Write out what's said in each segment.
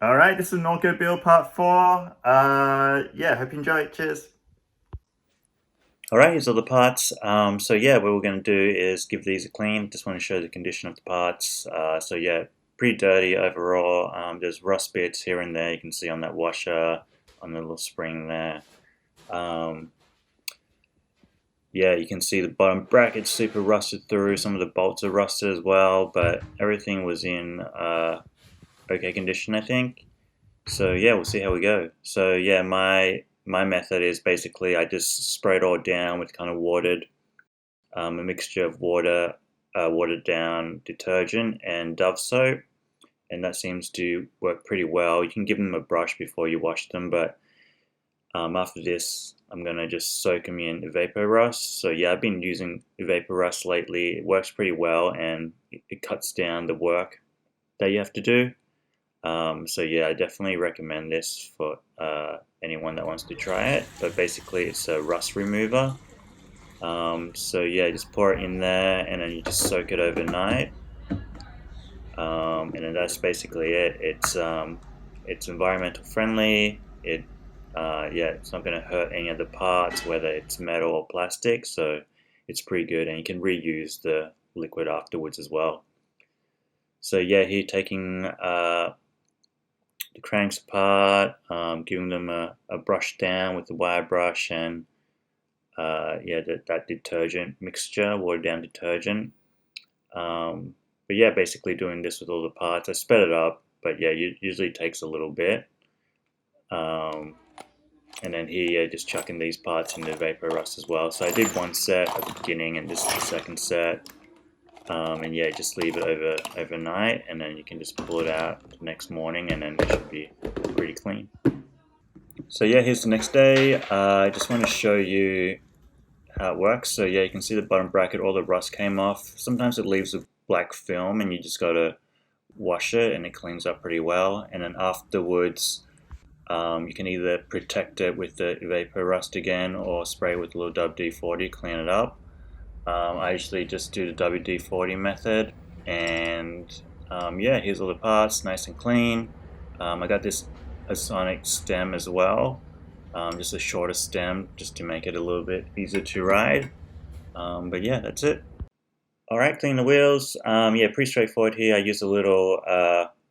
All right, this is Norco build part 4. Yeah, hope you enjoy it. Cheers. All right, here's all the parts. So yeah, what we're going to do is give these a clean. Just want to show the condition of the parts. So yeah, pretty dirty overall. There's rust bits here and there. You can see on that washer, on the little spring there. Um, yeah, you can see the bottom bracket's super rusted through. Some of the bolts are rusted as well, but everything was in okay condition, I think. So yeah, we'll see how we go. So yeah, my method is basically I just spray it all down with kind of a mixture of watered down detergent and Dove soap, and that seems to work pretty well. You can give them a brush before you wash them, but after this, I'm gonna just soak them in Vapor Rust. So yeah, I've been using Vapor Rust lately. It works pretty well, and it cuts down the work that you have to do. So yeah, I definitely recommend this for anyone that wants to try it. But basically, it's a rust remover. So yeah, just pour it in there, and then you just soak it overnight. And then that's basically it. It's environmental friendly. Yeah, it's not going to hurt any of the parts, whether it's metal or plastic. So it's pretty good, and you can reuse the liquid afterwards as well. So yeah, here taking the cranks apart, giving them a brush down with the wire brush and yeah, that detergent mixture, watered down detergent. But yeah, basically doing this with all the parts. I sped it up, but yeah, usually takes a little bit. Um, and then here, yeah, just chucking these parts into Vapor Rust as well. So I did one set at the beginning and this is the second set. And yeah, just leave it overnight, and then you can just pull it out the next morning, and then it should be pretty clean. So yeah, here's the next day. I just want to show you how it works. So yeah, you can see the bottom bracket, all the rust came off. Sometimes it leaves a black film, and you just got to wash it, and it cleans up pretty well. And then afterwards, you can either protect it with the Vapor Rust again, or spray with a little WD-40, clean it up. I usually just do the WD-40 method, and yeah, here's all the parts, nice and clean. I got this Sonic stem as well, just a shorter stem, just to make it a little bit easier to ride. But yeah, that's it. All right, clean the wheels. Yeah, pretty straightforward here. I use a little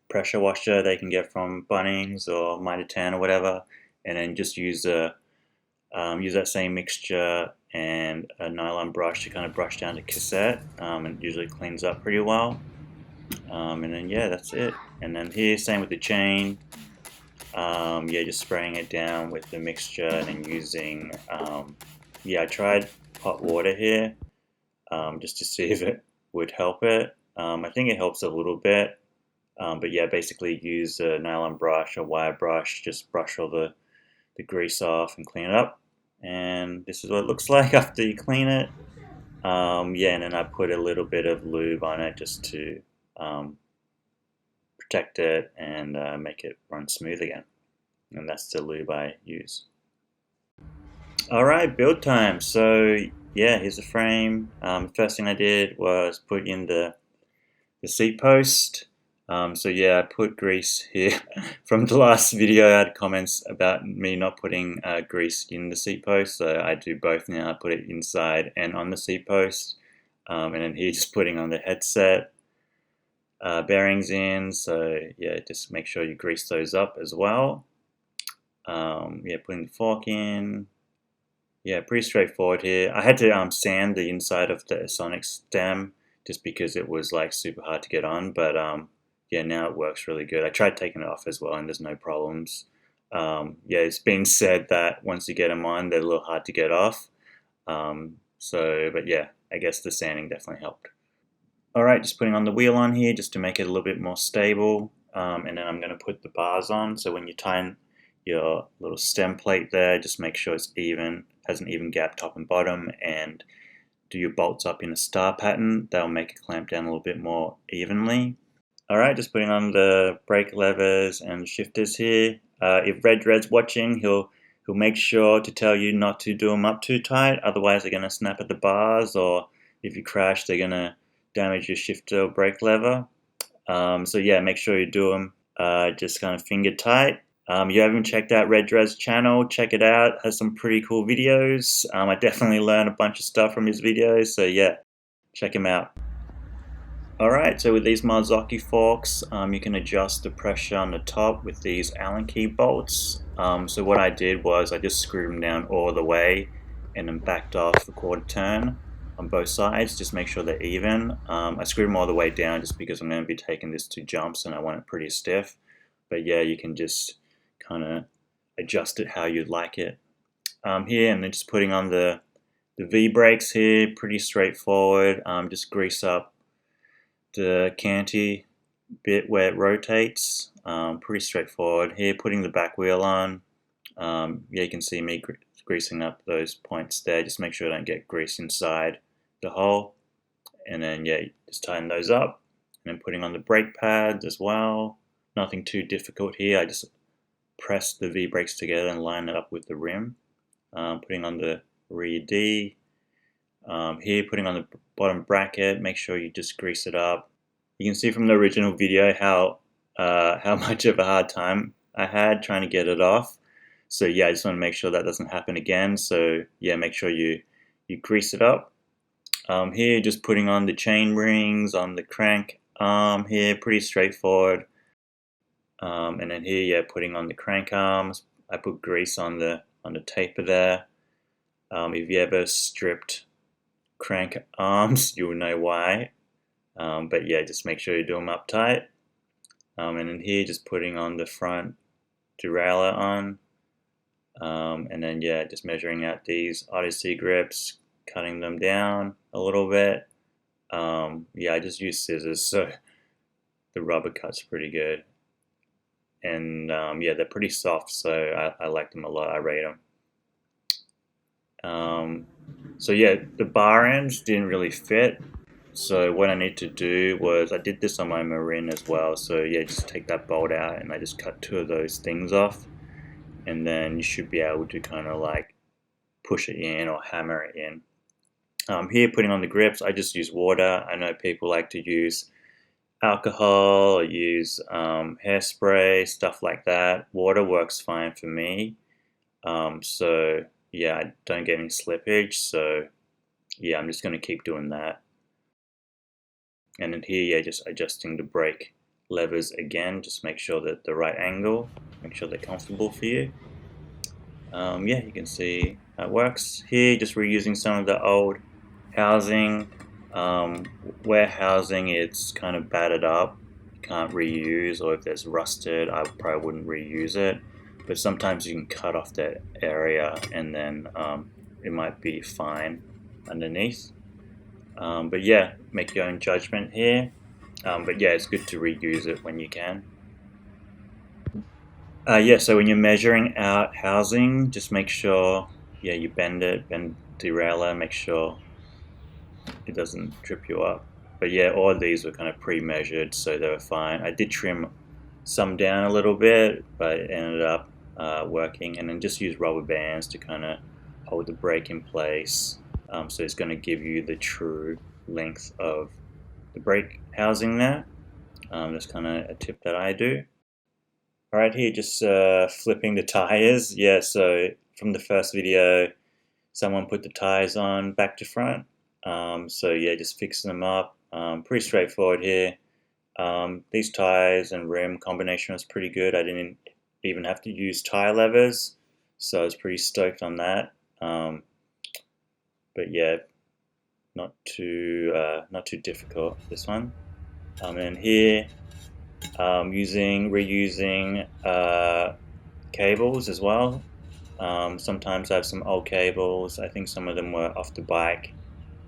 pressure washer that you can get from Bunnings or Mitre 10 or whatever, and then just use that same mixture and a nylon brush to kind of brush down the cassette, and it usually cleans up pretty well. And then yeah, that's it. And then here, same with the chain. Yeah, just spraying it down with the mixture and then using, yeah, I tried hot water here, just to see if it would help it. I think it helps a little bit, but yeah, basically use a nylon brush or wire brush, just brush all the grease off and clean it up. And this is what it looks like after you clean it. Yeah, and then I put a little bit of lube on it just to um, protect it and make it run smooth again. And that's the lube I use. All right, build time. So yeah, here's the frame. First thing I did was put in the seat post. So yeah, I put grease here. From the last video, I had comments about me not putting grease in the seat post, so I do both now. I put it inside and on the seat post. And then here, just putting on the headset bearings in. So yeah, just make sure you grease those up as well. Yeah, putting the fork in. Yeah, pretty straightforward here. I had to sand the inside of the Sonic stem just because it was like super hard to get on, but yeah, now it works really good. I tried taking it off as well, and there's no problems. Yeah, it's been said that once you get them on, they're a little hard to get off. But yeah, I guess the sanding definitely helped. All right, just putting on the wheel on here just to make it a little bit more stable. And then I'm going to put the bars on. So when you tighten your little stem plate there, just make sure it's even, has an even gap top and bottom, and do your bolts up in a star pattern. That'll make it clamp down a little bit more evenly. All right, just putting on the brake levers and shifters here. If Red's watching, he'll make sure to tell you not to do them up too tight. Otherwise, they're going to snap at the bars, or if you crash, they're going to damage your shifter or brake lever. So yeah, make sure you do them just kind of finger tight. You haven't checked out Red Dress channel, check it out. It has some pretty cool videos. I definitely learned a bunch of stuff from his videos, so yeah, check him out. Alright, so with these Marzocchi forks, you can adjust the pressure on the top with these Allen key bolts. So what I did was I just screwed them down all the way and then backed off a quarter turn on both sides, just make sure they're even. I screwed them all the way down just because I'm going to be taking this to jumps and I want it pretty stiff. But yeah, you can just kind of adjust it how you'd like it. Here, and then just putting on the V-brakes here, pretty straightforward. Just grease up the canty bit where it rotates, pretty straightforward. Here, putting the back wheel on, yeah, you can see me greasing up those points there. Just make sure I don't get grease inside the hole, and then yeah, just tighten those up. And then putting on the brake pads as well. Nothing too difficult here. I just press the V-brakes together and line it up with the rim. Putting on the rear D. Here, putting on the bottom bracket, make sure you just grease it up. You can see from the original video how much of a hard time I had trying to get it off. So yeah, I just want to make sure that doesn't happen again. So yeah, make sure you grease it up. Here, just putting on the chain rings on the crank arm here, pretty straightforward. And then here, yeah, putting on the crank arms. I put grease on the taper there. If you ever stripped crank arms, you'll know why. But yeah, just make sure you do them up tight. And then here, just putting on the front derailleur on. And then yeah, just measuring out these Odyssey grips, cutting them down a little bit. Yeah, I just use scissors, so the rubber cut's pretty good. And yeah, they're pretty soft, so I like them a lot. I rate them. So yeah, the bar ends didn't really fit. So what I need to do was, I did this on my Marin as well. So yeah, just take that bolt out and I just cut 2 of those things off. And then you should be able to kind of like push it in or hammer it in. Here, putting on the grips, I just use water. I know people like to use alcohol or use hairspray, stuff like that. Water works fine for me. So yeah, I don't get any slippage. So yeah, I'm just going to keep doing that. And then here, yeah, just adjusting the brake levers again. Just make sure that the right angle, make sure they're comfortable for you. Yeah, you can see how it works. Here, just reusing some of the old housing. Where housing it's kind of battered up, you can't reuse, or if there's rusted, I probably wouldn't reuse it. But sometimes you can cut off that area and then it might be fine underneath. But yeah, make your own judgment here. But yeah, it's good to reuse it when you can. Yeah, so when you're measuring out housing, just make sure, yeah, you bend the derailleur, make sure it doesn't trip you up. But yeah, all of these were kind of pre-measured, so they were fine. I did trim some down a little bit, but it ended up working. And then just use rubber bands to kind of hold the brake in place. So it's going to give you the true length of the brake housing there. That's kind of a tip that I do. Alright, here just flipping the tires. Yeah, so from the first video, someone put the tires on back to front. So yeah, just fixing them up. Pretty straightforward here. These tires and rim combination was pretty good. I didn't even have to use tire levers, so I was pretty stoked on that. But yeah, not too difficult, this one. And here, reusing cables as well. Sometimes I have some old cables. I think some of them were off the bike.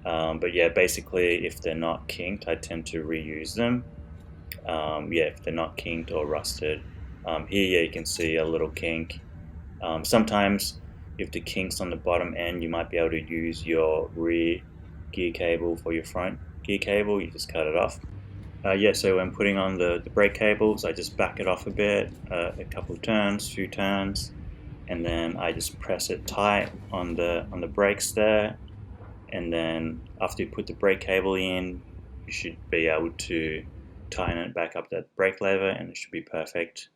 But yeah, basically, if they're not kinked, I tend to reuse them. Yeah, if they're not kinked or rusted. Here, yeah, you can see a little kink. Sometimes, if the kink's on the bottom end, you might be able to use your rear gear cable for your front gear cable. You just cut it off. Yeah, so when putting on the brake cables, I just back it off a bit, a couple of turns, few turns, and then I just press it tight on the brakes there. And then after you put the brake cable in, you should be able to tighten it back up that brake lever and it should be perfect.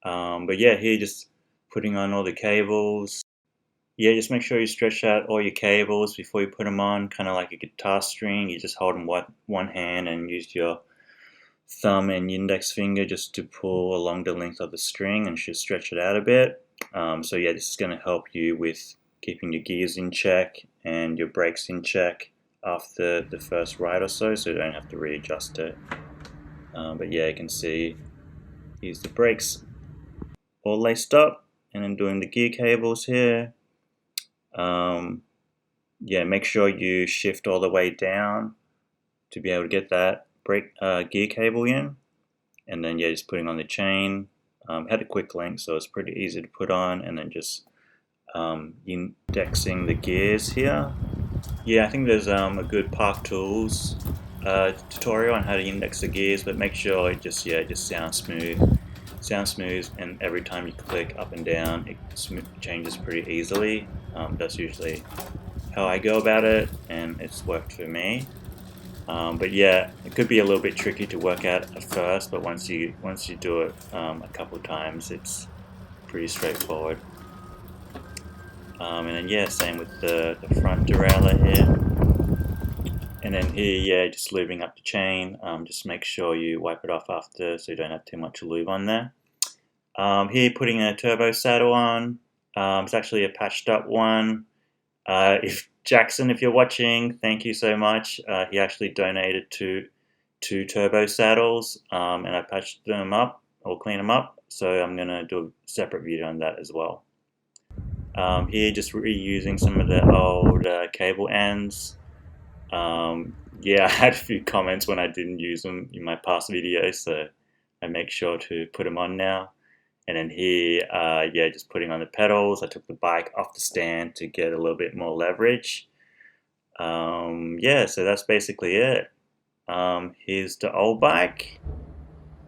But yeah, here just putting on all the cables. Yeah, just make sure you stretch out all your cables before you put them on, kind of like a guitar string. You just hold them with one hand and use your thumb and index finger just to pull along the length of the string, and should stretch it out a bit. So yeah, this is going to help you with keeping your gears in check and your brakes in check after the first ride or so you don't have to readjust it. But yeah, you can see here's the brakes all laced up, and then doing the gear cables here. Yeah, make sure you shift all the way down to be able to get that brake gear cable in, and then yeah, just putting on the chain. Had a quick link, so it's pretty easy to put on, and then just indexing the gears here. Yeah, I think there's a good Park Tools tutorial on how to index the gears, but make sure it just sounds smooth, and every time you click up and down, it changes pretty easily. That's usually how I go about it, and it's worked for me. But yeah, it could be a little bit tricky to work out at first, but once you do it a couple of times, it's pretty straightforward. And then yeah, same with the front derailleur here. And then here, yeah, just lubing up the chain. Just make sure you wipe it off after so you don't have too much lube on there. Here, putting a turbo saddle on. It's actually a patched up one. If Jackson, if you're watching, thank you so much. He actually donated two turbo saddles, and I patched them up or cleaned them up. So I'm gonna do a separate video on that as well. Here, just reusing some of the old cable ends. Yeah, I had a few comments when I didn't use them in my past videos, so I make sure to put them on now. And then here, yeah, just putting on the pedals. I took the bike off the stand to get a little bit more leverage. Yeah, so that's basically it. Here's the old bike,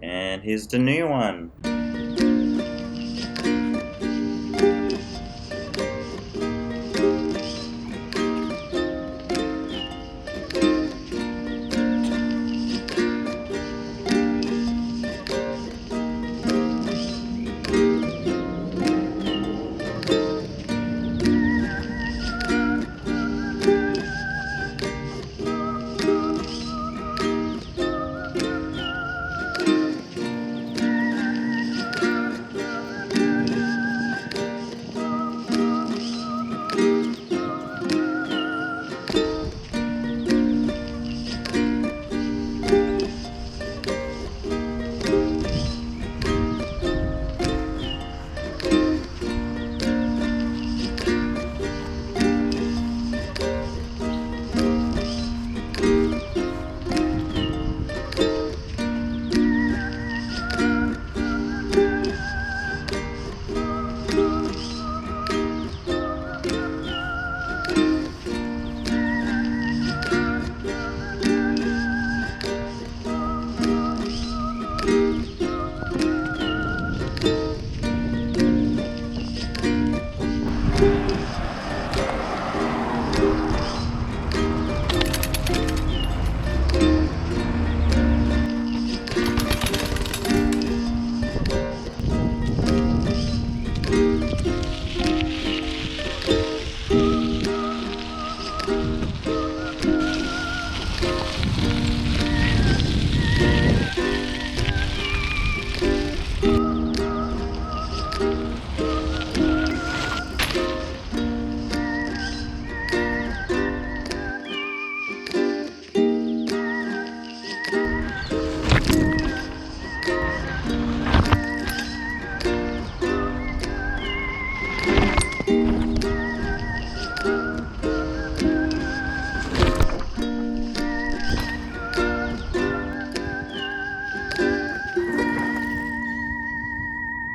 and here's the new one.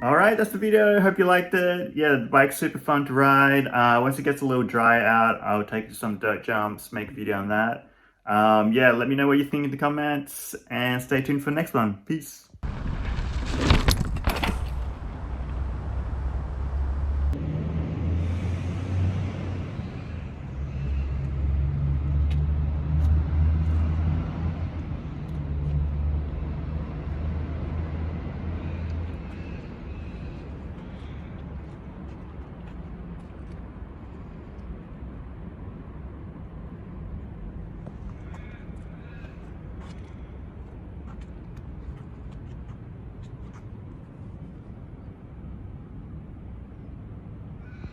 Alright, that's the video. I hope you liked it. Yeah, the bike's super fun to ride. Once it gets a little dry out, I'll take you some dirt jumps, make a video on that. Yeah, let me know what you think in the comments, and stay tuned for the next one. Peace.